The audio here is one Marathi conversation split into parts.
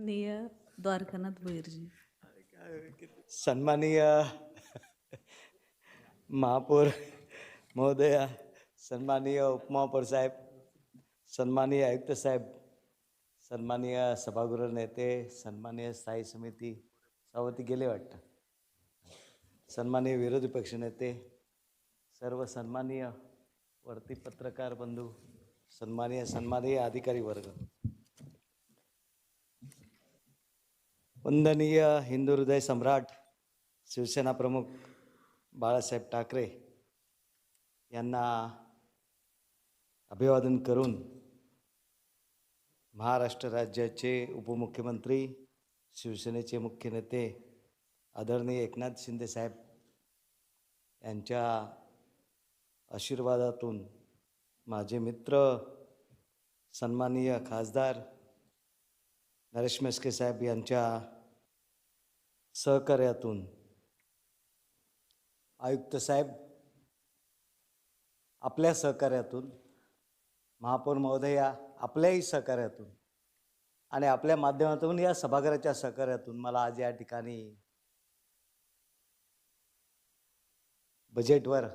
निय द्वारकानाथ भैरजी. सन्माननीय महापौर महोदया, सन्माननीय उपमहापौर साहेब, सन्माननीय आयुक्त साहेब, सन्माननीय सभागृह नेते, सन्माननीय स्थायी समिती सभापती गेले वाटतं, सन्माननीय विरोधी पक्षनेते, सर्व सन्माननीय वरती पत्रकार बंधू, सन्माननीय अधिकारी वर्ग, वंदनीय हिंदू हृदय सम्राट शिवसेना प्रमुख बाळासाहेब ठाकरे यांना अभिवादन करून महाराष्ट्र राज्याचे उपमुख्यमंत्री, शिवसेनेचे मुख्य नेते आदरणीय एकनाथ शिंदे साहेब यांच्या आशीर्वादातून माझे मित्र सन्माननीय खासदार नरेश म्हस्के साहेब यांच्या सहकार्यातून, आयुक्त साहेब आपल्या सहकार्यातून, महापौर महोदया आपल्याही सहकार्यातून आणि आपल्या माध्यमातून या सभागृहाच्या सहकार्यातून मला आज या ठिकाणी बजेटवर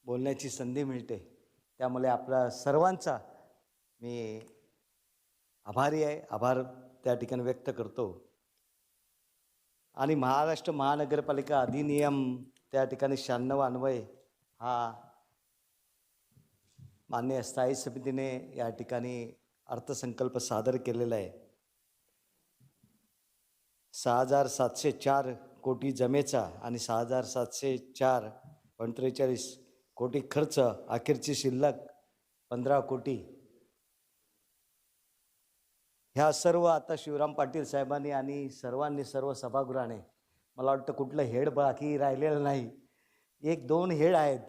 बोलण्याची संधी मिळते. त्यामुळे आपल्या सर्वांचा मी आभारी आहे, आभार त्या ठिकाणी व्यक्त करतो. आणि महाराष्ट्र महानगरपालिका अधिनियम त्या ठिकाणी 96 अन्वये हा मान्य स्थायी समितीने या ठिकाणी अर्थसंकल्प सादर केलेला आहे. 6,704 कोटी जमेचा आणि 6,704.43 कोटी खर्च, अखेरची शिल्लक 15 कोटी. ह्या सर्व आता शिवराम पाटील साहेबांनी आणि सर्व सभागृहाने, मला वाटतं कुठलं हेड बाकी राहिलेलं नाही, 1-2 हेड आहेत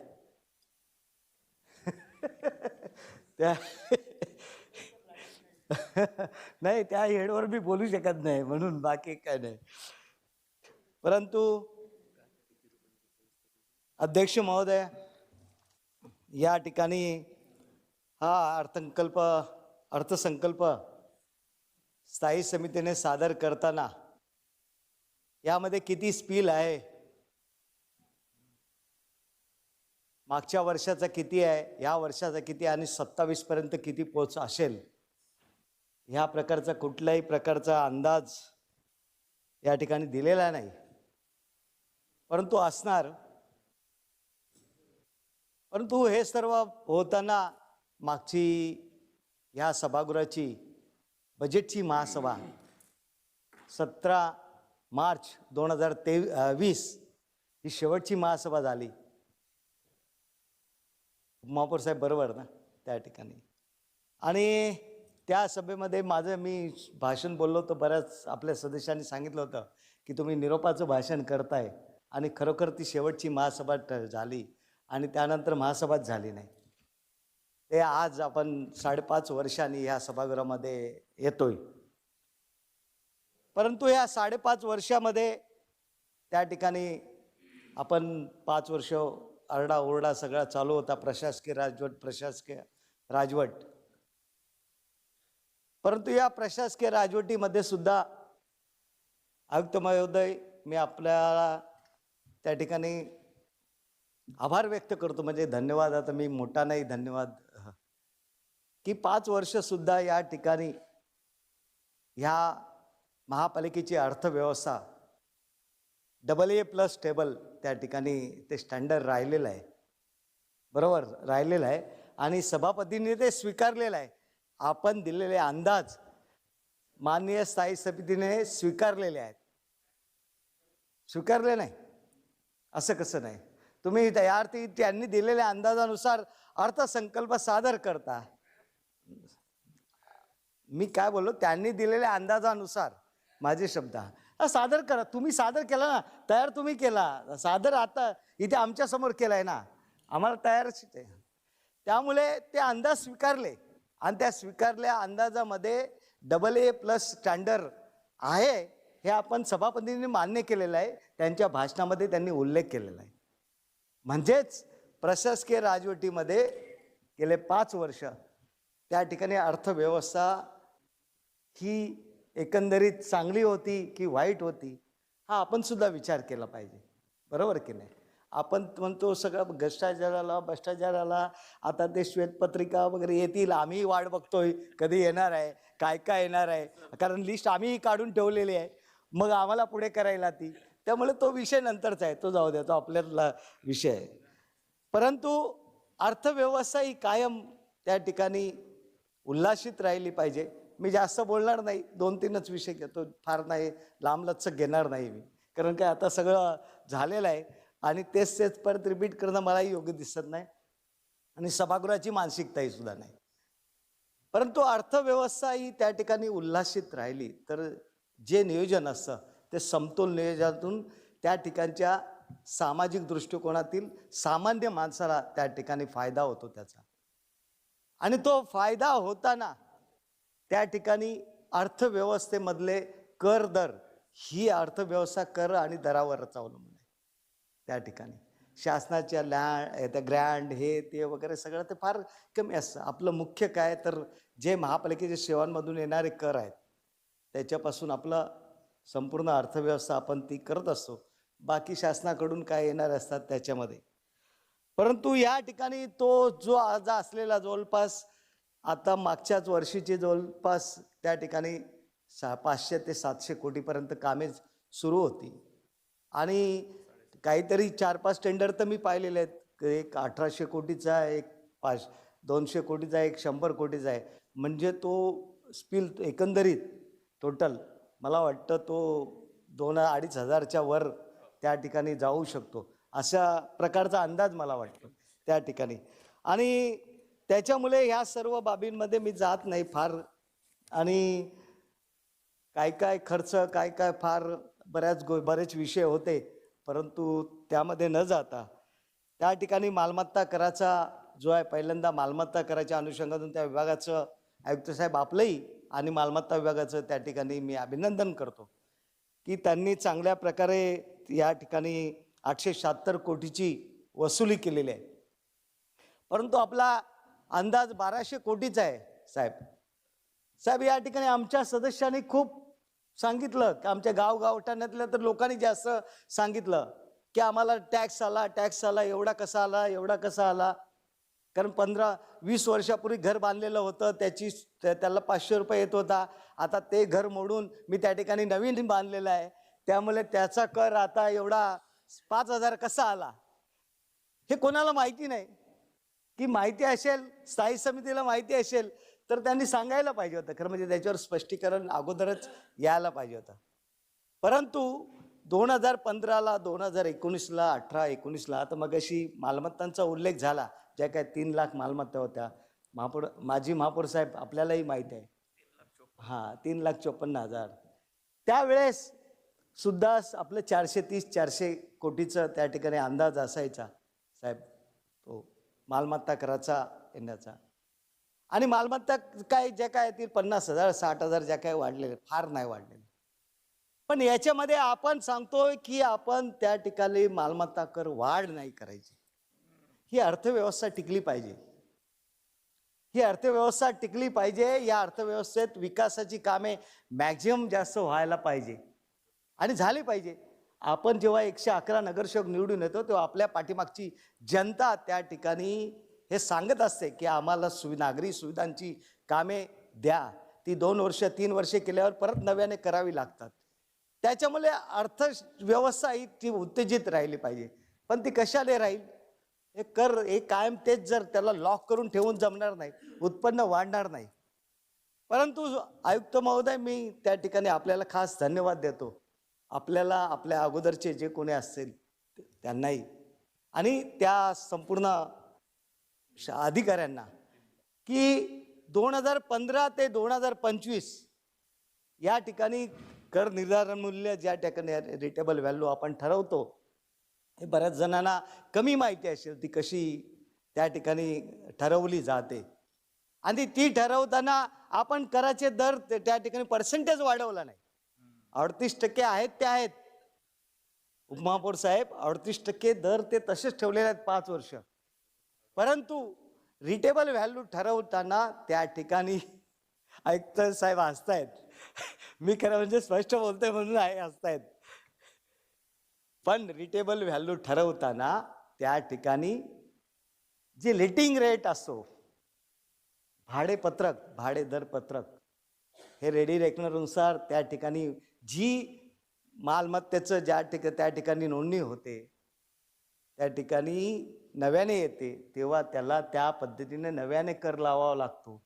त्या नाही, त्या हेडवर मी बोलू शकत नाही म्हणून, बाकी काय नाही. परंतु अध्यक्ष महोदय, या ठिकाणी हा अर्थसंकल्प स्थायी समितीने सादर करताना यामध्ये किती स्पील आहे, मागच्या वर्षाचा किती आहे, या वर्षाचा किती आणि 27 पर्यंत किती पोच असेल, ह्या प्रकारचा कुठल्याही प्रकारचा अंदाज या ठिकाणी दिलेला नाही. परंतु असणार. परंतु हे सर्व होताना मागची ह्या सभागृहाची बजेटची महासभा 17 मार्च 2023 ही शेवटची महासभा झाली. महापौर साहेब बरोबर ना त्या ठिकाणी. आणि त्या सभेमध्ये मी भाषण बोललो होतो. बऱ्याच आपल्या सदस्यांनी सांगितलं होतं की तुम्ही निरोपाचं भाषण करताय, आणि खरोखर ती शेवटची महासभा झाली आणि त्यानंतर महासभाच झाली नाही. ते आज आपण 5.5 वर्षांनी ह्या सभागृहामध्ये येतोय. परंतु या 5.5 वर्षामध्ये त्या ठिकाणी आपण 5 वर्ष आरडाओरडा सगळा चालू होता, प्रशासकीय राजवट. परंतु या प्रशासकीय राजवटीमध्ये सुद्धा आयुक्त महोदय, मी आपल्याला त्या ठिकाणी आभार व्यक्त करतो, म्हणजे धन्यवाद, आता मी मोठा नाही धन्यवाद, की 5 वर्ष सुद्धा या ठिकाणी ह्या महापालिकेची अर्थव्यवस्था AA+ स्टेबल त्या ठिकाणी ते स्टँडर्ड राहिलेलं आहे, बरोबर राहिलेलं आहे. आणि सभापतींनी ते स्वीकारलेलं आहे. आपण दिलेले अंदाज माननीय स्थायी समितीने स्वीकारलेले आहेत. स्वीकारले नाही असं कसं नाही? तुम्ही त्याअर्थी त्यांनी दिलेल्या अंदाजानुसार अर्थसंकल्प सादर करता. मी काय बोललो, त्यांनी दिलेल्या अंदाजानुसार, माझे शब्द सादर करा. तुम्ही सादर केला ना, तयार तुम्ही केला सादर, आता इथे आमच्या समोर केलाय ना, आम्हाला तयारच आहे. त्यामुळे ते अंदाज स्वीकारले आणि त्या स्वीकारल्या अंदाजामध्ये AA+ स्टँडर्ड आहे हे आपण सभापतींनी मान्य केलेलं आहे. त्यांच्या भाषणामध्ये त्यांनी उल्लेख केलेला आहे. म्हणजेच प्रशासकीय राजवटीमध्ये गेले 5 वर्ष त्या ठिकाणी अर्थव्यवस्था ही एकंदरीत चांगली होती की वाईट होती, हा आपण सुद्धा विचार केला पाहिजे. बरोबर की नाही? आपण म्हणतो सगळं भ्रष्टाचाराला आता ते श्वेतपत्रिका वगैरे येतील, आम्ही वाट बघतोय कधी येणार आहे, काय काय येणार आहे, कारण लिस्ट आम्हीही काढून ठेवलेली आहे, मग आम्हाला पुढे करायला ती. त्यामुळे तो विषय नंतरचा आहे, तो जाऊ द्या, तो आपल्याला विषय आहे. परंतु अर्थव्यवस्था ही कायम त्या ठिकाणी उल्हासित राहिली पाहिजे. मी जास्त बोलणार नाही, 2-3च विषय घेतो, फार नाही लांबलचक घेणार नाही मी, कारण काय आता सगळं झालेलं आहे आणि तेच परत रिपीट करणं मलाही योग्य दिसत नाही आणि सभागृहाची मानसिकताही सुद्धा नाही. परंतु अर्थव्यवस्था ही त्या ठिकाणी उल्हासित राहिली तर जे नियोजन असतं ते समतोल नियोजनातून त्या ठिकाणच्या सामाजिक दृष्टिकोनातील सामान्य माणसाला त्या ठिकाणी फायदा होतो त्याचा. आणि तो फायदा होताना त्या ठिकाणी अर्थव्यवस्थेमधले कर दर ही अर्थव्यवस्था कर आणि दरावरच अवलंबून आहे. त्या ठिकाणी शासनाच्या त्या ग्रँड हे ते वगैरे सगळं ते फार कमी असतं. आपलं मुख्य काय तर जे महापालिकेच्या सेवांमधून येणारे कर आहेत त्याच्यापासून आपलं संपूर्ण अर्थव्यवस्था आपण ती करत असतो. बाकी शासनाकडून काय येणार असतात त्याच्यामध्ये. परंतु या ठिकाणी तो जो आज असलेला जवळपास आता मागच्याच वर्षीची जवळपास त्या ठिकाणी 500 ते 700 कोटीपर्यंत कामे सुरू होती आणि काहीतरी 4-5 टेंडर तर मी पाहिलेले आहेत. एक 1800 कोटीचा आहे, एक 200 कोटीचा आहे, एक 100 कोटीचा आहे. म्हणजे तो स्पिल एकंदरीत टोटल मला वाटतं तो 2-2.5 हजारच्या वर त्या ठिकाणी जाऊ शकतो, अशा प्रकारचा अंदाज मला वाटतो त्या ठिकाणी. आणि त्याच्यामुळे ह्या सर्व बाबींमध्ये मी जात नाही फार, आणि काय काय खर्च काय काय फार बरेच विषय होते, परंतु त्यामध्ये न जाता त्या ठिकाणी मालमत्ता कराचा जो आहे, पहिल्यांदा मालमत्ता कराच्या अनुषंगातून त्या विभागाचं आयुक्त साहेब आपलंही आणि मालमत्ता विभागाचं त्या ठिकाणी मी अभिनंदन करतो की त्यांनी चांगल्या प्रकारे या ठिकाणी 876 कोटीची वसुली केलेली आहे. परंतु आपला अंदाज 1200 कोटीचा आहे. साहेब या ठिकाणी आमच्या सदस्यांनी खूप सांगितलं की आमच्या गावठाण्यातल्या तर लोकांनी जास्त सांगितलं की आम्हाला टॅक्स आला, एवढा कसा आला. कारण 15-20 वर्षापूर्वी घर बांधलेलं होतं, त्याला 500 रुपये येत होता. आता ते घर मोडून मी त्या ठिकाणी नवीन बांधलेलं आहे, त्यामुळे त्याचा कर आता एवढा 5000 कसा आला, हे कोणाला माहिती नाही. की माहिती असेल, स्थायी समितीला माहिती असेल तर त्यांनी सांगायला पाहिजे होतं, खरं म्हणजे त्याच्यावर स्पष्टीकरण अगोदरच यायला पाहिजे होतं. परंतु 2015ला, 2019ला, 18-19ला आता मग अशी मालमत्तांचा उल्लेख झाला, ज्या काय 3 लाख मालमत्ता होत्या. माजी महापौर साहेब आपल्यालाही माहिती आहे, 3,54,000. त्यावेळेस सुद्धा आपलं 430-400 कोटीचं त्या ठिकाणी अंदाज असायचा साहेब, तो मालमत्ता कराचा येण्याचा. आणि मालमत्ता काय ज्या काय येतील 50,000, 60,000 ज्या काय वाढलेले, फार नाही वाढलेले. पण याच्यामध्ये आपण सांगतोय की आपण त्या ठिकाणी मालमत्ता कर वाढ नाही करायची. ही अर्थव्यवस्था टिकली पाहिजे, या अर्थव्यवस्थेत विकासाची कामे मॅक्झिमम जास्त व्हायला पाहिजे आणि झाली पाहिजे. आपण जेव्हा 111 नगरसेवक निवडून येतो तेव्हा आपल्या पाठीमागची जनता त्या ठिकाणी हे सांगत असते की आम्हाला नागरी सुविधांची कामे द्या. ती 2 वर्ष 3 वर्षे केल्यावर परत नव्याने करावी लागतात. त्याच्यामुळे अर्थव्यवस्था ही ती उत्तेजित राहिली पाहिजे. पण ती कशाने राहील? हे कायम तेच जर त्याला लॉक करून ठेवून जमणार नाही, उत्पन्न वाढणार नाही. परंतु आयुक्त महोदय, मी त्या ठिकाणी आपल्याला खास धन्यवाद देतो, आपल्याला आपल्या अगोदरचे जे कोणी असतील त्यांनाही आणि त्या संपूर्ण अधिकाऱ्यांना की 2015 ते 2025 या ठिकाणी कर निर्धारण मूल्य ज्या ठिकाणी रिटेबल व्हॅल्यू आपण ठरवतो, हे बऱ्याच जणांना कमी माहिती असेल ती कशी त्या ठिकाणी ठरवली जाते. आणि ती ठरवताना आपण कराचे दर त्या ठिकाणी पर्सेंटेज वाढवला नाही. 38% आहेत ते आहेत. उपमहापौर साहेब 38% दर ते तसेच ठेवलेले आहेत 5 वर्ष. परंतु रिटेबल व्हॅल्यू ठरवताना त्या ठिकाणी आयुक्त साहेब हसतायत, मी खरं म्हणजे स्पष्ट बोलतोय म्हणून आहे हसतायत. पण रिटेबल व्हॅल्यू ठरवताना त्या ठिकाणी जे लेटिंग रेट असतो, भाडे दर पत्रक हे रेडी रेकनरनुसार त्या ठिकाणी जी मालमत्तेचं त्या ठिकाणी नोंदणी होते, त्या ठिकाणी नव्याने येते, तेव्हा त्याला त्या पद्धतीने नव्याने कर लावावा लागतो.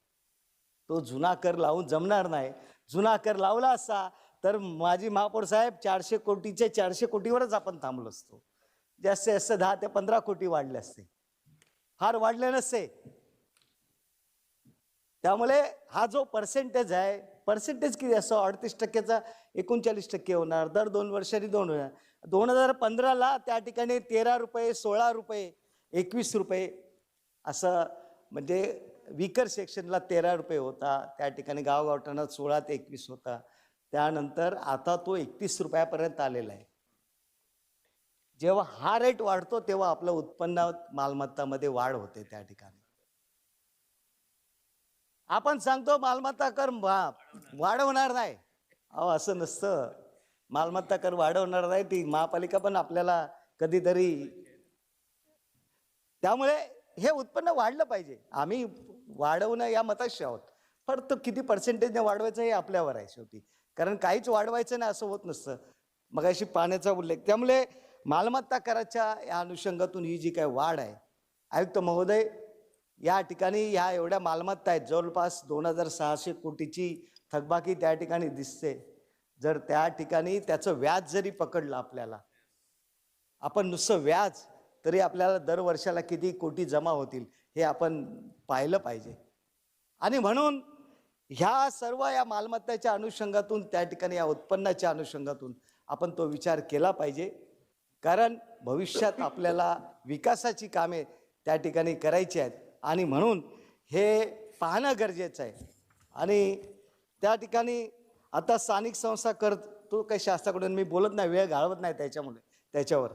तो जुना कर लावून जमणार नाही. जुना कर लावला असता तर माजी महापौर साहेब 400 कोटीवरच आपण थांबलो असतो. जास्तीत जास्त 10 ते 15 कोटी वाढले असते, फार वाढले नसते. त्यामुळे हा जो पर्सेंटेज आहे, पर्सेंटेज किती असतो? 38%चा 39% होणार. दर 2 वर्षांनी 2 होणार. 2015ला त्या ठिकाणी 13 रुपये, 16 रुपये, 21 रुपये असं, म्हणजे विकर सेक्शनला 13 रुपये होता, त्या ठिकाणी गावगावठाणात 16 ते 21 होता. त्यानंतर आता तो 31 रुपयापर्यंत आलेला आहे. जेव्हा हा रेट वाढतो तेव्हा आपलं उत्पन्न मालमत्तामध्ये वाढ होते. त्या ठिकाणी आपण सांगतो मालमत्ता कर वाढवणार नाही. अहो असं नसतं. मालमत्ता कर वाढवणार नाही, ती महापालिका पण आपल्याला कधीतरी. त्यामुळे हे उत्पन्न वाढलं पाहिजे. आम्ही वाढवणं या मताशी आहोत, पण तो किती पर्सेंटेजने वाढवायचं हे आपल्यावर आहे शेवटी. कारण काहीच वाढवायचं नाही असं होत नसतं. मगाशी पाण्याचा उल्लेख. त्यामुळे मालमत्ता कराच्या या अनुषंगातून ही जी काही वाढ आहे, आयुक्त महोदय, या ठिकाणी ह्या एवढ्या मालमत्ता आहेत, जवळपास 2600 कोटीची थकबाकी त्या ठिकाणी दिसते. जर त्या ठिकाणी त्याचं व्याज जरी पकडलं आपल्याला, आपण नुसतं व्याज, तरी आपल्याला दर वर्षाला किती कोटी जमा होतील हे आपण पाहिलं पाहिजे. आणि म्हणून ह्या सर्व या मालमत्तेच्या अनुषंगातून, त्या ठिकाणी या उत्पन्नाच्या अनुषंगातून आपण तो विचार केला पाहिजे. कारण भविष्यात आपल्याला विकासाची कामे त्या ठिकाणी करायची आहेत आणि म्हणून हे पाहणं गरजेचं आहे. आणि त्या ठिकाणी आता स्थानिक संस्था कर, तो काही शास्त्राकडून मी बोलत नाही, वेळ घालवत नाही त्याच्यावर.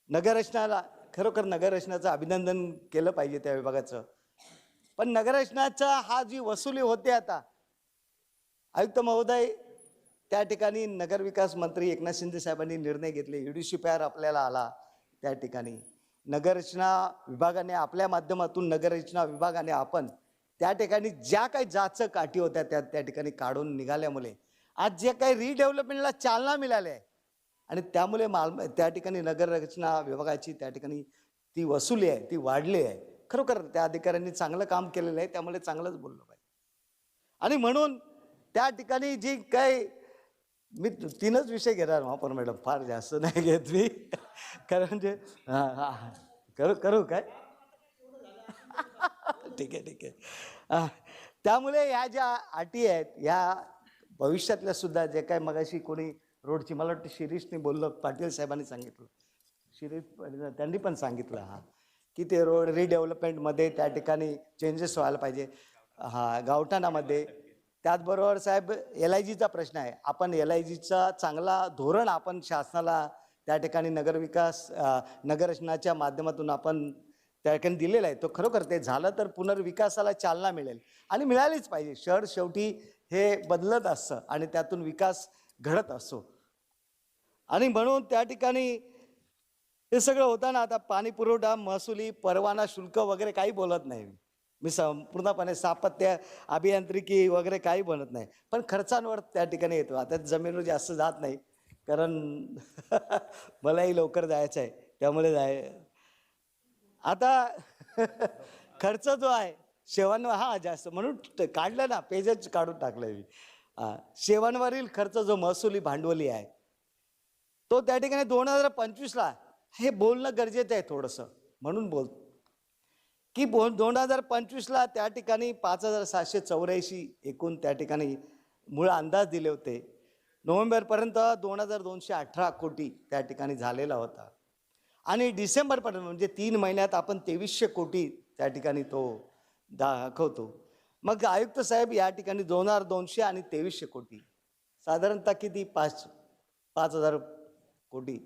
नगररचनाला खरोखर नगररचनाचं अभिनंदन केलं पाहिजे त्या विभागाचं. पण नगररचनाचा हा जी वसुली होते आता, आयुक्त महोदय, त्या ठिकाणी नगरविकास मंत्री एकनाथ शिंदे साहेबांनी निर्णय घेतले, UDCPR आपल्याला आला. त्या ठिकाणी नगररचना विभागाने, आपल्या माध्यमातून नगररचना विभागाने आपण त्या ठिकाणी ज्या काही जाचक अटी होत्या त्या ठिकाणी काढून निघाल्यामुळे आज जे काही रिडेव्हलपमेंटला चालना मिळाली आहे आणि त्यामुळे त्या ठिकाणी नगररचना विभागाची त्या ठिकाणी ती वसुली आहे ती वाढली आहे. खरोखर त्या अधिकाऱ्यांनी चांगलं काम केलेलं आहे, त्यामुळे चांगलंच बोललं पाहिजे. आणि म्हणून त्या ठिकाणी जी काही, मी 3च विषय घेणार महापौर मॅडम, फार जास्त नाही घेत मी. कारण म्हणजे करू काय ठीक आहे. त्यामुळे ह्या ज्या अटी आहेत, ह्या भविष्यातल्या सुद्धा जे काय मगाशी कोणी रोडची, मला वाटतं शिरीषने बोललं, पाटील साहेबांनी सांगितलं, त्यांनी पण सांगितलं की ते रोड रिडेव्हलपमेंटमध्ये त्या ठिकाणी चेंजेस व्हायला पाहिजे. गावठाणामध्ये. त्याचबरोबर साहेब, LIGचा प्रश्न आहे. आपण LIGचा चांगला धोरण आपण शासनाला त्या ठिकाणी नगररचनाच्या माध्यमातून आपण त्या ठिकाणी दिलेला आहे. तो खरोखर ते झालं तर पुनर्विकासाला चालना मिळेल आणि मिळालीच पाहिजे. शहर शेवटी हे बदलत असतं आणि त्यातून विकास घडत असतो. आणि म्हणून त्या ठिकाणी हे सगळं होताना आता पाणी पुरवठा, महसुली, परवाना शुल्क वगैरे काही बोलत नाही मी. पूर्णपणे स्थापत्य अभियांत्रिकी वगैरे काही बनत नाही, पण खर्चांवर त्या ठिकाणी येतो. आता जमिनीवर जास्त जात नाही, कारण मलाही लवकर जायचं आहे, त्यामुळे आता खर्च जो आहे सेवांवर जास्त, म्हणून काढलं ना, पेजच काढून टाकलं मी. सेवांवरील खर्च जो महसुली भांडवली आहे तो त्या ठिकाणी 2025ला, हे बोलणं गरजेचं आहे थोडंसं, म्हणून बोलतो की 2025ला त्या ठिकाणी 5784 एकूण त्या ठिकाणी मूळ अंदाज दिले होते. नोव्हेंबरपर्यंत 2218 कोटी त्या ठिकाणी झालेला होता आणि डिसेंबरपर्यंत म्हणजे 3 महिन्यात आपण 2300 कोटी त्या ठिकाणी तो दाखवतो. मग आयुक्त साहेब, या ठिकाणी 2200 आणि 2300 कोटी साधारणतः किती? 5000 कोटी,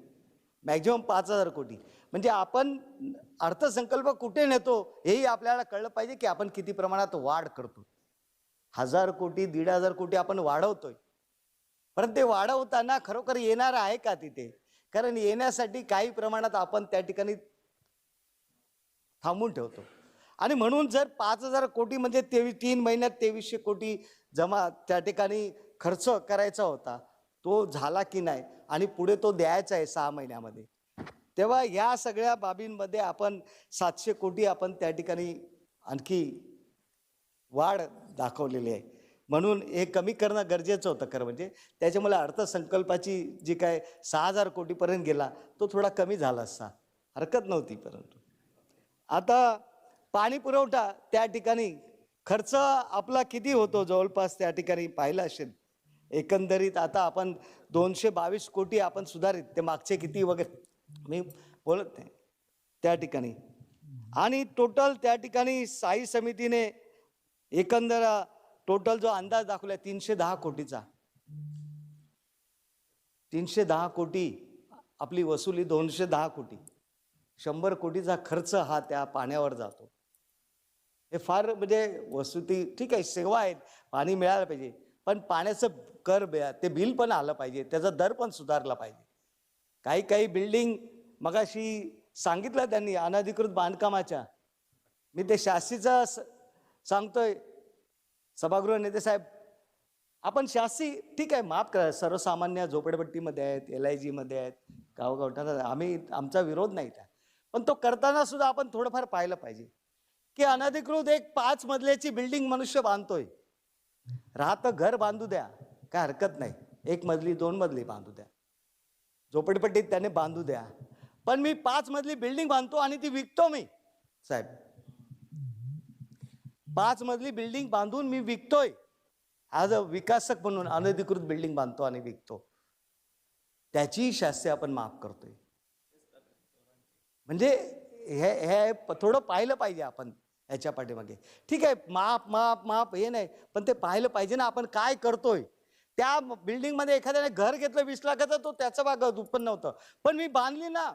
मॅक्झिमम 5000 कोटी. म्हणजे आपण अर्थसंकल्प कुठे नेतो हेही आपल्याला कळलं पाहिजे की आपण किती प्रमाणात वाढ करतो. 1000 कोटी 1500 कोटी आपण वाढवतोय, परंतु ते वाढवताना खरोखर येणार आहे का तिथे? कारण येण्यासाठी काही प्रमाणात आपण त्या ठिकाणी थांबून ठेवतो. आणि म्हणून जर 5000 कोटी म्हणजे 3 महिन्यात 2300 कोटी जमा त्या ठिकाणी खर्च करायचा होता, तो झाला की नाही आणि पुढे तो द्यायचा आहे 6 महिन्यामध्ये, तेव्हा या सगळ्या बाबींमध्ये आपण 700 कोटी आपण त्या ठिकाणी आणखी वाढ दाखवलेली आहे. म्हणून हे कमी करणं गरजेचं होतं खरं म्हणजे. त्याच्यामुळे अर्थसंकल्पाची जी काय 6000 कोटीपर्यंत गेला तो थोडा कमी झाला असता, हरकत नव्हती. परंतु आता पाणी पुरवठा त्या ठिकाणी खर्च आपला किती होतो जवळपास त्या ठिकाणी पाहिलं असेल. एकंदरीत आता आपण 222 कोटी आपण सुधारित, ते मागचे किती वगैरे मी बोलत नाही त्या ठिकाणी. आणि टोटल त्या ठिकाणी स्थायी समितीने एकंदर टोटल जो अंदाज दाखवला 310 कोटीचा, 310 कोटी आपली वसुली, 210 कोटी, 100 कोटीचा खर्च हा त्या पाण्यावर जातो. हे फार म्हणजे वसुली ठीक आहे, सेवा आहेत, पाणी मिळालं पाहिजे, पण पाण्याचं कर ते बिल पण आलं पाहिजे, त्याचा दर पण सुधारला पाहिजे. काही काही बिल्डिंग मगाशी सांगितलं त्यांनी अनधिकृत बांधकामाच्या, मी ते शास्तीचं सांगतोय सभागृह नेते साहेब, आपण शास्ती ठीक आहे माफ करा, सर्वसामान्य झोपडपट्टीमध्ये आहेत, LIG मध्ये आहेत, गावगावठाणात, आम्ही आमचा विरोध नाही त्या, पण तो करताना सुद्धा आपण थोडंफार पाहिलं पाहिजे की अनधिकृत एक 5 मजल्याची बिल्डिंग मनुष्य बांधतोय, राहतं घर बांधू द्या, काय हरकत नाही, 1 मजली 2 मजली बांधू द्या, झोपडपट्टीत त्याने बांधू द्या, पण मी 5 मजली बिल्डिंग बांधतो आणि ती विकतो. मी साहेब 5 मजली बिल्डिंग बांधून मी विकतोय, ॲज अ विकासक म्हणून अनधिकृत बिल्डिंग बांधतो आणि विकतो, त्याची शास्ती आपण माफ करतोय. म्हणजे हे थोडं पाहिलं पाहिजे आपण याच्या पाठीमागे. ठीक आहे माफ माफ माफ हे नाही, पण ते पाहिलं पाहिजे ना आपण काय करतोय. त्या बिल्डिंगमध्ये एखाद्याने घर घेतलं 20 लाखाचं, तो त्याचं भाग उत्पन्न होतं, पण मी बांधली ना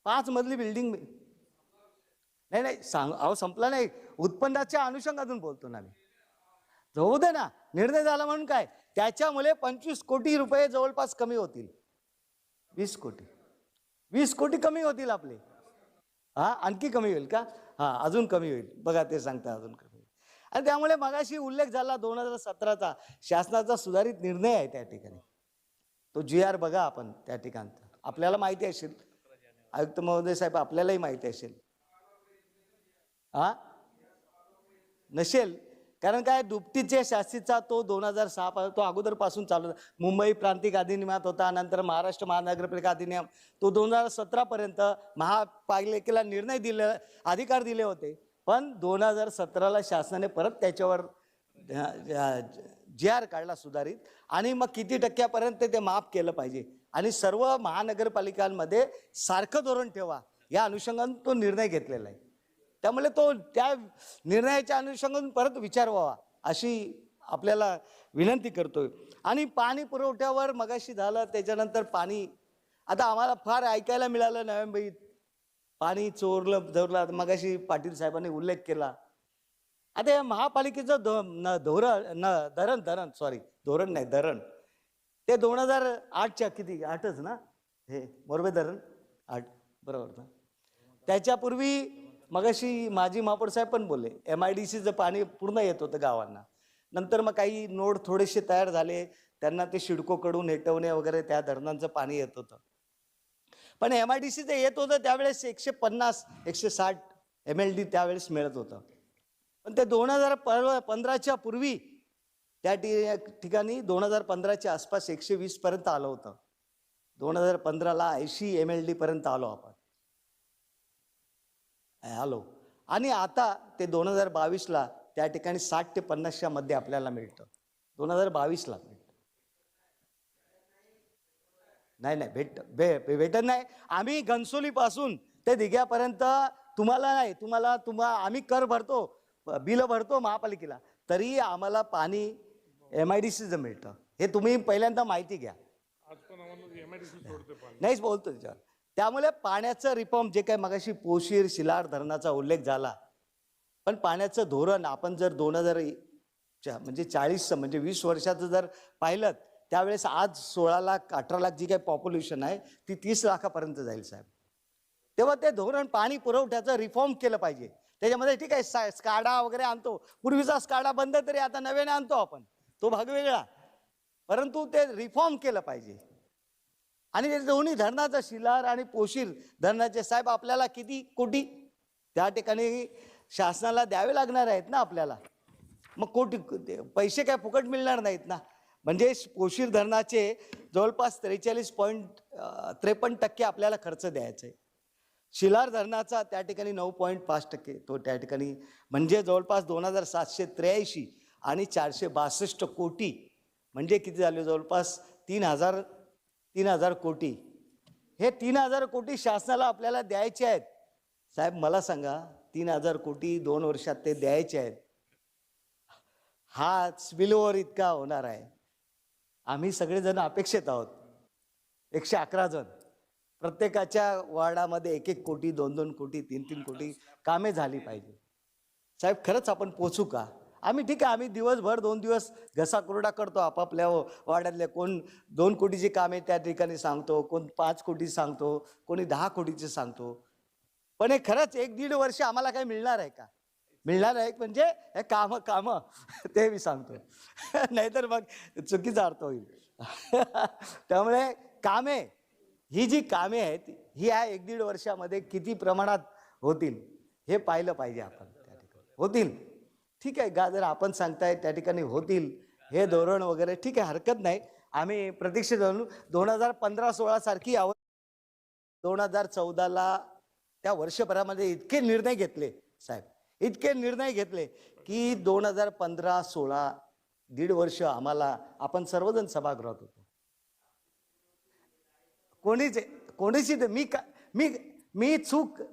5 मजली बिल्डिंग. नाही नाही अहो संपला नाही, उत्पन्नाच्या अनुषंगातून बोलतो ना मी. जाऊ दे ना, निर्णय झाला म्हणून काय, त्याच्यामुळे 25 कोटी रुपये जवळपास कमी होतील. 20 कोटी कमी होतील आपले. हा आणखी कमी होईल का? हा अजून कमी होईल, बघा ते सांगता अजून कमी होईल. आणि त्यामुळे मगाशी उल्लेख झाला 2017चा शासनाचा सुधारित निर्णय आहे त्या ठिकाणी, तो GR बघा आपण त्या ठिकाणचा, आपल्याला माहिती असेल, आयुक्त महोदय साहेब आपल्यालाही माहिती असेल. हा नसेल, कारण काय दुपटीचे शास्तीचा तो 2006 तो अगोदरपासून चालू, मुंबई प्रांतिक अधिनियमात होता, नंतर महाराष्ट्र महानगरपालिका अधिनियम, तो 2017 पर्यंत महापालिकेला निर्णय दिले, अधिकार दिले होते, पण 2017ला शासनाने परत त्याच्यावर GR काढला सुधारित, आणि मग किती टक्क्यापर्यंत ते माफ केलं पाहिजे, आणि सर्व महानगरपालिकांमध्ये सारखं धोरण ठेवा या अनुषंगाने तो निर्णय घेतलेला आहे. त्यामुळे तो त्या निर्णयाच्या अनुषंगाने परत विचार व्हावा अशी आपल्याला विनंती करतोय. आणि पाणी पुरवठ्यावर मगाशी झालं, त्याच्यानंतर पाणी आता आम्हाला फार ऐकायला मिळालं नोव्हेंबरीत पाणी चोरलं धरलं, मगाशी पाटील साहेबांनी उल्लेख केला. आता या महापालिकेचं धरण नाही धरण, ते 2008च्या किती 8च ना, हे मोरबे धरण 8 बरोबर ना. त्याच्यापूर्वी मगाशी माजी महापौर साहेब पण बोलले, MIDCचं पाणी पूर्ण येत होतं गावांना, नंतर मग काही नोड थोडेसे तयार झाले, त्यांना ते सिडकोकडून हेटवणे वगैरे त्या धरणांचं पाणी येत होतं. पण MIDCचं येत होतं त्यावेळेस 150-160 MLD त्यावेळेस मिळत होतं. पण ते 2015च्या पूर्वी त्या ठिकाणी 2015च्या आसपास 120 पर्यंत आलं होतं. 2015ला 80 MLD पर्यंत आलो आपण आणि आता ते 2022ला त्या ठिकाणी 60 ते 50च्या मध्ये आपल्याला मिळतं. 2022ला मिळतं. नाही भेटत नाही. आम्ही घनसोलीपासून ते दिघ्यापर्यंत तुम्हाला आम्ही कर भरतो, बिल भरतो महापालिकेला, तरी आम्हाला पाणी MIDCचं मिळतं. हे तुम्ही पहिल्यांदा माहिती घ्या. नाहीच बोलतो त्याच्यावर. त्यामुळे पाण्याचं रिफॉर्म जे काय मगाशी पोशीर शिलार धरणाचा उल्लेख झाला, पण पाण्याचं धोरण आपण जर म्हणजे 40 म्हणजे 20 वर्षाचं जर पाहिलं त्यावेळेस आज 16 लाख 18 लाख जी काही पॉप्युलेशन आहे ती 30 लाखापर्यंत जाईल साहेब. तेव्हा ते धोरण पाणी पुरवठ्याचं रिफॉर्म केलं पाहिजे. त्याच्यामध्ये ठीक आहे स्काडा वगैरे आणतो, पूर्वीचा स्काडा बंद तरी आता नव्याने आणतो आपण, तो भाग वेगळा, परंतु ते रिफॉर्म केलं पाहिजे. आणि ते दोन्ही धरणाचं शिलार आणि पोशीर धरणाचे साहेब आपल्याला किती कोटी त्या ठिकाणी शासनाला द्यावे लागणार आहेत ना आपल्याला. मग कोटी पैसे काय फुकट मिळणार नाहीत ना. म्हणजे पोशीर धरणाचे जवळपास 43.53% आपल्याला खर्च द्यायचा आहे. शिलार धरणाचा त्या ठिकाणी 9.5% तो त्या ठिकाणी म्हणजे जवळपास 2783 आणि 462 कोटी म्हणजे किती झाले जवळपास 3,000 कोटी. हे 3,000 कोटी शासनाला आपल्याला द्यायचे आहेत साहेब. मला सांगा 3,000 कोटी 2 वर्षात ते द्यायचे आहेत. हा स्पिलओव्हर इतका होणार आहे. आम्ही सगळेजण अपेक्षित आहोत 111 जण, प्रत्येकाच्या वार्डामध्ये 1-1 कोटी 2-2 कोटी 3-3 कोटी कामे झाली पाहिजे साहेब. खरंच आपण पोचू का? आम्ही ठीक आहे, आम्ही दिवसभर 2 दिवस घसा कोरडा करतो आपापल्या वार्डातल्या. कोण 2 कोटीची कामे त्या ठिकाणी सांगतो, कोण 5 कोटी सांगतो, कोणी 10 कोटीचे सांगतो. पण हे खरंच 1-1.5 वर्ष आम्हाला काय मिळणार आहे का? मिळणार आहे म्हणजे हे कामं ते मी सांगतो नाहीतर मग चुकीचा अर्थ होईल. त्यामुळे कामे ही जी कामे आहेत ही या 1-1.5 वर्षामध्ये किती प्रमाणात होतील हे पाहिलं पाहिजे आपण. त्या ठिकाणी होतील ठीक आहे का, जर आपण सांगताय त्या ठिकाणी होतील हे धोरण वगैरे ठीक आहे, हरकत नाही. आम्ही प्रतीक्षित धरू. 2015-16 सारखी 2014ला त्या वर्षभरामध्ये इतके निर्णय घेतले साहेब, इतके निर्णय घेतले की 2015-16 1.5 वर्ष आम्हाला, आपण सर्वजण सभागृहात होतो. कोणीच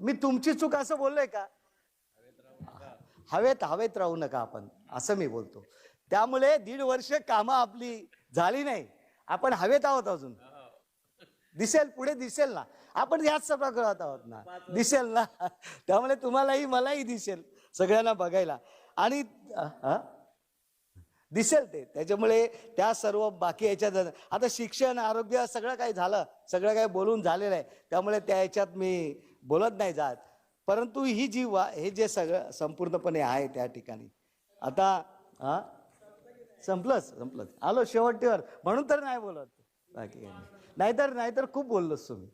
मी तुमची चूक असं बोललोय का? हवेत राहू नका आपण असं मी बोलतो. त्यामुळे 1.5 वर्ष कामं आपली झाली नाही, आपण हवेत आहोत अजून. दिसेल पुढे दिसेल ना, आपण याच सभागृहात आहोत ना, दिसेल ना. त्यामुळे तुम्हालाही मलाही दिसेल सगळ्यांना बघायला आणि दिसेल ते. त्याच्यामुळे त्या सर्व बाकी याच्यात आता शिक्षण आरोग्य सगळं काही झालं, सगळं काही बोलून झालेलं आहे. त्यामुळे त्या याच्यात मी बोलत नाही जात. परंतु ही जी हे जे सगळं संपूर्णपणे आहे त्या ठिकाणी आता संपलंच आलो शेवटीवर म्हणून तर नाही बोलत, बाकी नाहीतर खूप बोललोच तुम्ही.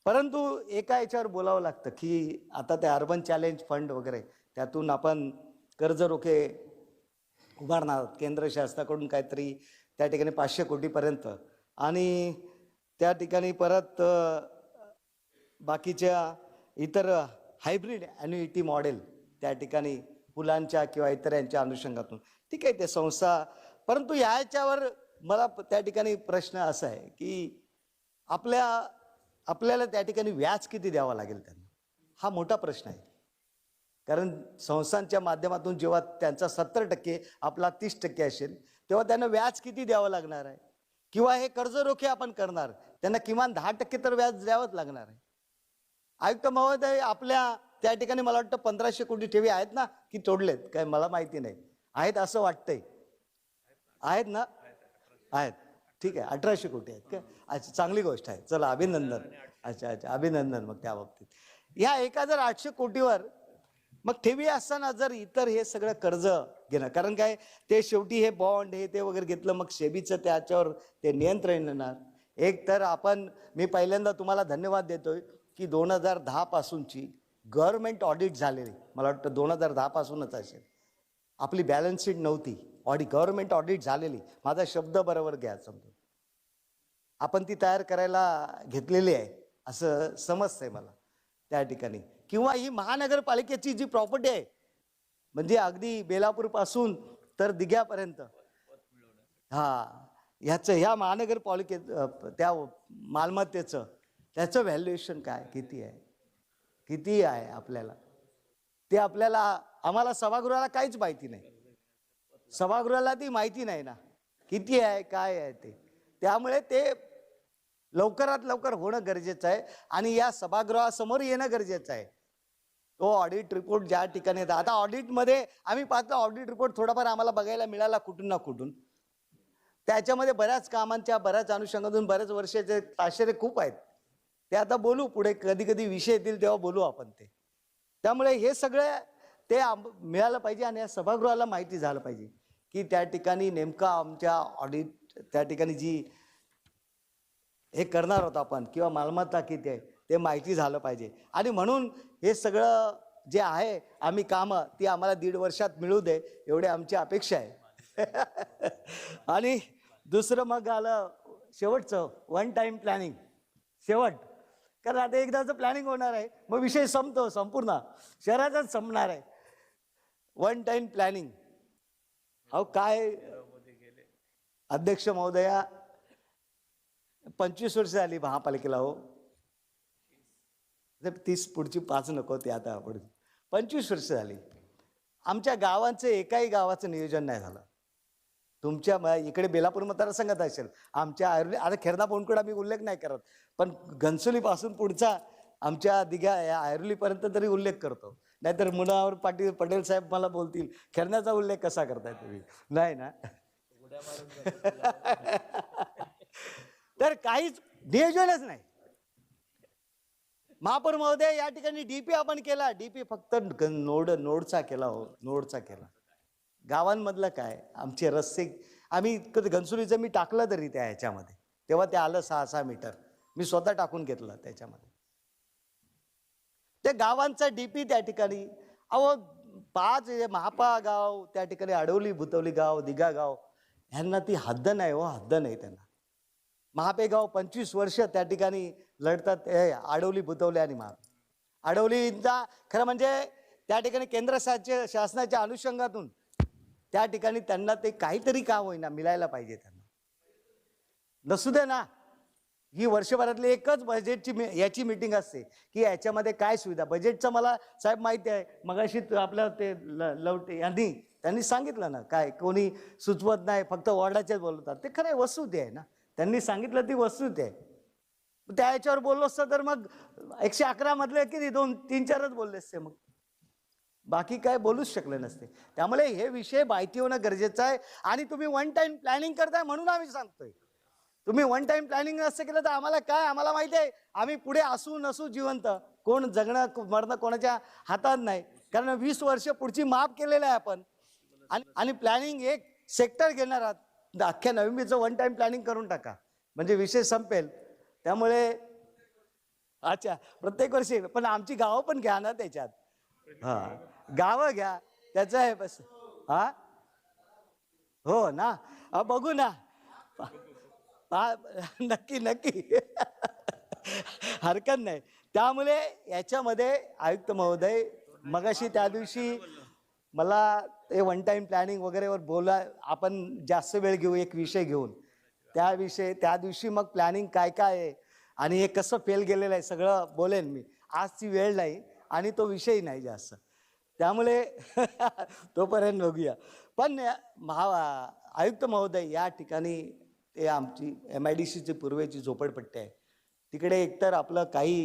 परंतु एका याच्यावर बोलावं लागतं की आता ते अर्बन चॅलेंज फंड वगैरे त्यातून आपण कर्ज रोखे उभारणार आहोत केंद्र शासनाकडून काहीतरी त्या ठिकाणी 500 कोटीपर्यंत. आणि त्या ठिकाणी परत बाकीच्या इतर हायब्रिड ॲन्युइटी मॉडेल त्या ठिकाणी फुलांच्या किंवा इतर यांच्या अनुषंगातून ठीक आहे ते संस्था. परंतु याच्यावर मला त्या ठिकाणी प्रश्न असा आहे की आपल्याला त्या ठिकाणी व्याज किती द्यावं लागेल त्यांना, हा मोठा प्रश्न आहे. कारण संस्थांच्या माध्यमातून जेव्हा त्यांचा 70% आपला 30% असेल तेव्हा त्यांना व्याज किती द्यावं लागणार आहे. किंवा हे कर्ज रोखे आपण करणार त्यांना किमान 10% तर व्याज द्यावंच लागणार आहे. आयुक्त महोदय आपल्या त्या ठिकाणी मला वाटतं 1500 कोटी ठेवी आहेत ना की तोडलेत काय मला माहिती नाही, आहेत असं वाटतंय, आहेत ना, आहेत ठीक आहे. 1800 कोटी आहेत का? अच्छा चांगली गोष्ट आहे, चला अभिनंदन. अच्छा अभिनंदन. मग त्या बाबतीत ह्या 1800 कोटीवर मग ठेवी असताना जर इतर हे सगळं कर्ज घेणं, कारण काय ते शेवटी हे बॉन्ड हे ते वगैरे घेतलं मग सेबीचं त्याच्यावर ते नियंत्रण येणार. एक तर मी पहिल्यांदा तुम्हाला धन्यवाद देतोय की 2010 पासूनची गव्हर्नमेंट ऑडिट झालेली, मला वाटतं 2010 पासूनच असेल, आपली बॅलन्स शीट नव्हती, गव्हर्नमेंट ऑडिट झालेली. माझा शब्द बरोबर घ्या, समजून आपण ती तयार करायला घेतलेली आहे असं समजतंय मला त्या ठिकाणी. किंवा ही महानगरपालिकेची जी प्रॉपर्टी आहे म्हणजे अगदी बेलापूर पासून तर दिघ्यापर्यंत, ह्या महानगरपालिकेत त्या मालमत्तेचं त्याचं व्हॅल्युएशन काय किती आहे आपल्याला ते आम्हाला सभागृहाला काहीच माहिती नाही. सभागृहाला ती माहिती नाही ना किती आहे काय आहे ते. त्यामुळे ते लवकरात लवकर होणं गरजेचं आहे आणि या सभागृहासमोर येणं गरजेचं आहे. तो ऑडिट रिपोर्ट ज्या ठिकाणी येतात, आता ऑडिटमध्ये आम्ही पाहतो ऑडिट रिपोर्ट थोडाफार आम्हाला बघायला मिळाला कुठून ना कुठून. त्याच्यामध्ये बऱ्याच कामांच्या बऱ्याच अनुषंगातून बऱ्याच वर्षाचे ताशेरे खूप आहेत. ते आता बोलू पुढे, कधी कधी विषय येतील तेव्हा बोलू आपण ते. त्यामुळे हे सगळं ते मिळालं पाहिजे आणि या सभागृहाला माहिती झालं पाहिजे की त्या ठिकाणी नेमका आमच्या ऑडिट त्या ठिकाणी जी हे करणार होतो आपण किंवा मालमत्ता किती आहे ते माहिती झालं पाहिजे. आणि म्हणून हे सगळं जे आहे आम्ही कामं ती आम्हाला 1.5 वर्षात मिळू दे एवढी आमची अपेक्षा आहे. आणि दुसरं मग आलं शेवटचं वन टाइम प्लॅनिंग. शेवट, कारण आता एकदाचं प्लॅनिंग होणार आहे मग विषय संपतो, संपूर्ण शहराचाच संपणार आहे. वन टाइम प्लॅनिंग अहो काय अध्यक्ष महोदया, 25 वर्ष झाली महापालिकेला हो. 30 पुढची 5 नको ते आता पुढे 25 वर्ष झाली. आमच्या गावांचं एकाही गावाचं नियोजन नाही झालं. तुमच्या इकडे बेलापूर मतदारसंघात असेल, आमच्या आता खेरणा पोंडकडा मी उल्लेख नाही करत, पण घनसोलीपासून पुढचा आमच्या दिघा ऐरोलीपर्यंत तरी उल्लेख करतो. नाहीतर मुनावर पटेल साहेब मला बोलतील खेरण्याचा उल्लेख कसा करताय तुम्ही, नाही ना. तर काहीच नियोजनच नाही. महापौर महोदय या ठिकाणी डीपी आपण केला, डीपी फक्त नोडचा केला हो, नोडचा केला. गावांमधलं काय आमचे रस्ते आम्ही घनसोलीचं मी टाकलं तरी त्या ह्याच्यामध्ये तेव्हा ते आलं 6-6 मीटर मी स्वतः टाकून घेतलं त्याच्यामध्ये. ते गावांचा डीपी त्या ठिकाणी अहो 5 महापा गाव त्या ठिकाणी अडवली भुतवली गाव दिघा गाव ह्यांना ती हद्द नाही हो, हद्द नाही त्यांना. महापे गाव 25 वर्ष त्या ठिकाणी लढतात. आडवली भुतवली आणि आडवलीचा खरं म्हणजे त्या ठिकाणी केंद्र शासनाच्या अनुषंगातून त्या ठिकाणी त्यांना ते काहीतरी काम होईना मिळायला पाहिजे. त्यांना नसू दे ना. ही वर्षभरातली एकच बजेटची याची मीटिंग असते की याच्यामध्ये काय सुविधा. बजेटचं मला साहेब माहिती आहे, मगाशी आपलं ते लवटे यांनी त्यांनी सांगितलं ना, काय कोणी सुचवत नाही फक्त वॉर्डाचेच बोलतात. ते खरं वस्तुस्थिती आहे ना, त्यांनी सांगितलं ती वस्तुस्थिती आहे. त्या याच्यावर बोललो असतं तर मग 111 मधले किती 2-3-4च बोलले असते, मग बाकी काय बोलूच शकले नसते. त्यामुळे हे विषय माहिती होणं गरजेचं आहे. आणि तुम्ही वन टाइम प्लॅनिंग करताय म्हणून आम्ही सांगतोय. तुम्ही वन टाइम प्लॅनिंग नसतं केलं तर आम्हाला काय, आम्हाला माहिती आहे आम्ही पुढे असू नसू जिवंत, कोण जगणं मरणं कोणाच्या हातात नाही. कारण 20 वर्ष पुढची माफ केलेलं आहे आपण. आणि प्लॅनिंग एक सेक्टर घेणार आहात, अख्ख्या नवमीचं वन टाइम प्लॅनिंग करून टाका म्हणजे विषय संपेल. त्यामुळे अच्छा प्रत्येक वर्षी, पण आमची गावं पण घ्या ना त्याच्यात. हा गावं घ्या त्याचं आहे बस. हा हो ना, बघू ना. नक्की नक्की हरकत नाही. त्यामुळे याच्यामध्ये आयुक्त महोदय मगाशी त्या दिवशी मला ते वन टाइम प्लॅनिंग वगैरेवर बोला, आपण जास्त वेळ घेऊ एक विषय घेऊन त्या दिवशी मग प्लॅनिंग काय काय आहे आणि हे कसं फेल गेलेलं आहे सगळं बोलेन मी. आज ती वेळ नाही आणि तो विषय नाही जास्त, त्यामुळे तोपर्यंत बघूया. पण आयुक्त महोदय या ठिकाणी ते आमची MIDCची पूर्वेची झोपडपट्टी आहे. तिकडे एकतर आपलं काही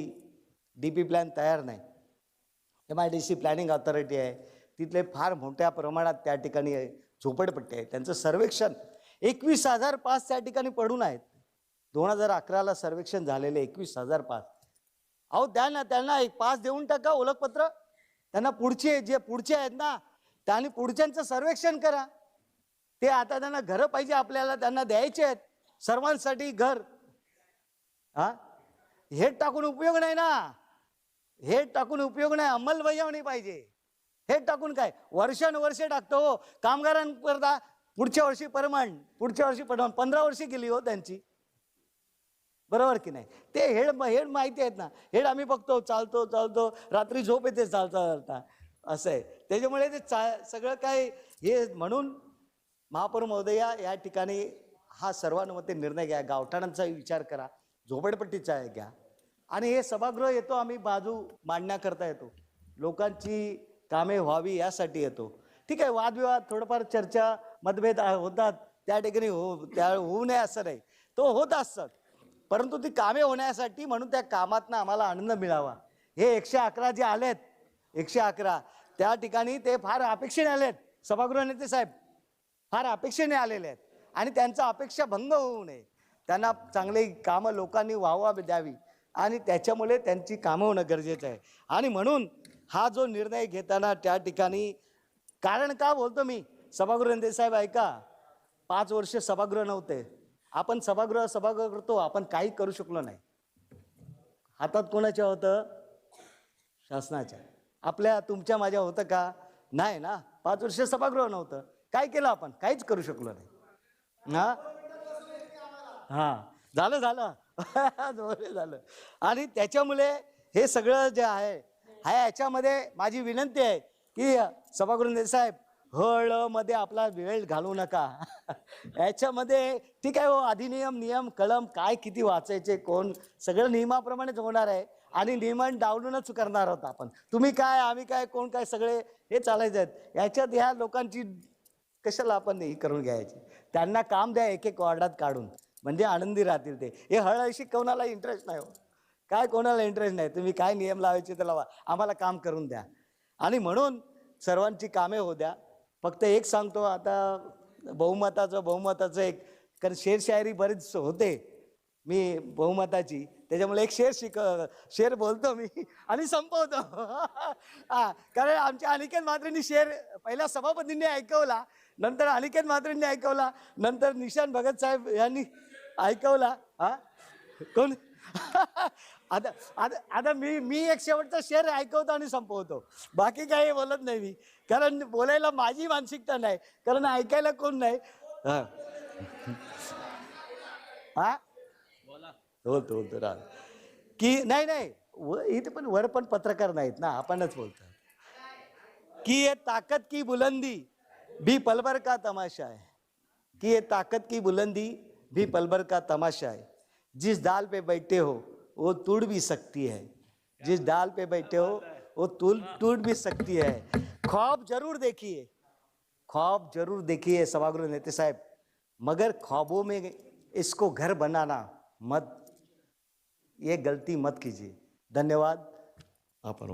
DP प्लॅन तयार नाही. MIDC प्लॅनिंग ऑथॉरिटी आहे, तिथले फार मोठ्या प्रमाणात त्या ठिकाणी झोपडपट्टी आहे. त्यांचं सर्वेक्षण 21,000 पास त्या ठिकाणी पडून आहेत. 2011ला सर्वेक्षण झालेले 21,000 पास. अहो द्या ना त्यांना एक पास देऊन टाका ओळखपत्र. त्यांना पुढचे आहेत ना त्यांनी पुढच्यांचं सर्वेक्षण करा. ते आता त्यांना घरं पाहिजे आपल्याला, त्यांना द्यायचे आहेत सर्वांसाठी घर. हा हे टाकून उपयोग नाही ना, हे टाकून उपयोग नाही. अंमलबजावणी पाहिजे. हे टाकून काय वर्षानुवर्षे टाकतो हो. कामगारांकरता पुढच्या वर्षी परमनंट, पुढच्या वर्षी परमनंट 15 वर्षी गेली हो त्यांची, बरोबर की नाही. ते हेड माहिती आहेत ना. हेड आम्ही बघतो चालतो रात्री झोप येते चालता असं आहे. त्याच्यामुळे ते सगळं काय हे म्हणून महापौर महोदया या ठिकाणी हा सर्वानुमते निर्णय घ्या. गावठाणांचा विचार करा, झोपडपट्टीचा घ्या. आणि हे सभागृह येतो आम्ही बाजू मांडण्याकरता येतो, लोकांची कामे व्हावी यासाठी येतो. ठीक आहे, वादविवाद थोडंफार चर्चा मतभेद होतात त्या ठिकाणी होऊ नये असं नाही, तो होत असतात. परंतु ती कामे होण्यासाठी म्हणून त्या कामातनं आम्हाला आनंद मिळावा. हे 111 जे आलेत 111 त्या ठिकाणी ते फार अपेक्षेने आलेत. सभागृह नेते साहेब फार अपेक्षेने आलेले आहेत आणि त्यांचा अपेक्षा भंग होऊ नये, त्यांना चांगली कामं लोकांनी वाहवा द्यावी आणि त्याच्यामुळे त्यांची कामं होणं गरजेचं आहे. आणि म्हणून हा जो निर्णय घेताना त्या ठिकाणी कारण का बोलतो मी, सभागृह नेते साहेब ऐका, 5 वर्ष सभागृह नव्हते, आपण सभागृह करतो, आपण काही करू शकलो नाही. हातात कोणाच्या होतं? शासनाच्या. आपल्या तुमच्या माझ्या होतं का? नाही ना. 5 वर्ष सभागृह नव्हतं, काय केलं आपण? काहीच करू शकलो नाही. हा झालं झालं आणि त्याच्यामुळे हे सगळं जे आहे याच्यामध्ये माझी विनंती आहे की सभागृह नेते साहेब मध्ये आपला वेळ घालवू नका. याच्यामध्ये ठीक आहे हो, अधिनियम नियम कलम काय किती वाचायचे, कोण, सगळं नियमाप्रमाणेच होणार आहे आणि नियमन डावलूनच करणार आहोत आपण. तुम्ही काय आम्ही काय कोण काय सगळे हे चालायचे आहेत. याच्यात ह्या लोकांची कशाला आपण हे करून घ्यायची. त्यांना काम द्या एक एक वॉर्डात काढून, म्हणजे आनंदी राहतील ते. हे हळहळशी कोणाला इंटरेस्ट नाही हो, काय कोणाला इंटरेस्ट नाही. तुम्ही काय नियम लावायचे ते लावा, आम्हाला काम करून द्या. आणि म्हणून सर्वांची कामे होऊ द्या. फक्त एक सांगतो आता, बहुमताचं एक, कारण शेरशायरी बरीच होते मी बहुमताची, त्याच्यामुळे एक शेर बोलतो मी आणि संपवतो. हा, कारण आमच्या अनिकेत म्हात्रेंनी शेर पहिल्या सभापतींनी ऐकवला, नंतर अनिकेत म्हात्रेंनी ऐकवला, नंतर निशांत भगत साहेब यांनी ऐकवला. हा कोण? आता मी एक शेवटचा शेर ऐकवतो आणि संपवतो, बाकी काही बोलत नाही मी, कारण बोलायला माझी मानसिकता नाही, कारण ऐकायला कोण नाही. हा बोलतो की नाही इथे पण वर पण पत्रकार नाहीत ना, आपणच बोलतो की ये ताकत की बुलंदी भी पलभर का तमाशा है, कि ये ताकत की बुलंदी भी पलभर का तमाशा है. जिस डाल पे बैठे हो वो टूट भी सकती है, जिस डाल पे बैठे हो वो टूट भी सकती है. ख्वाब जरूर देखिए सभागृह नेते साहब, मगर ख्वाबों में इसको घर बनाना मत, ये गलती मत कीजिए. धन्यवाद. आपण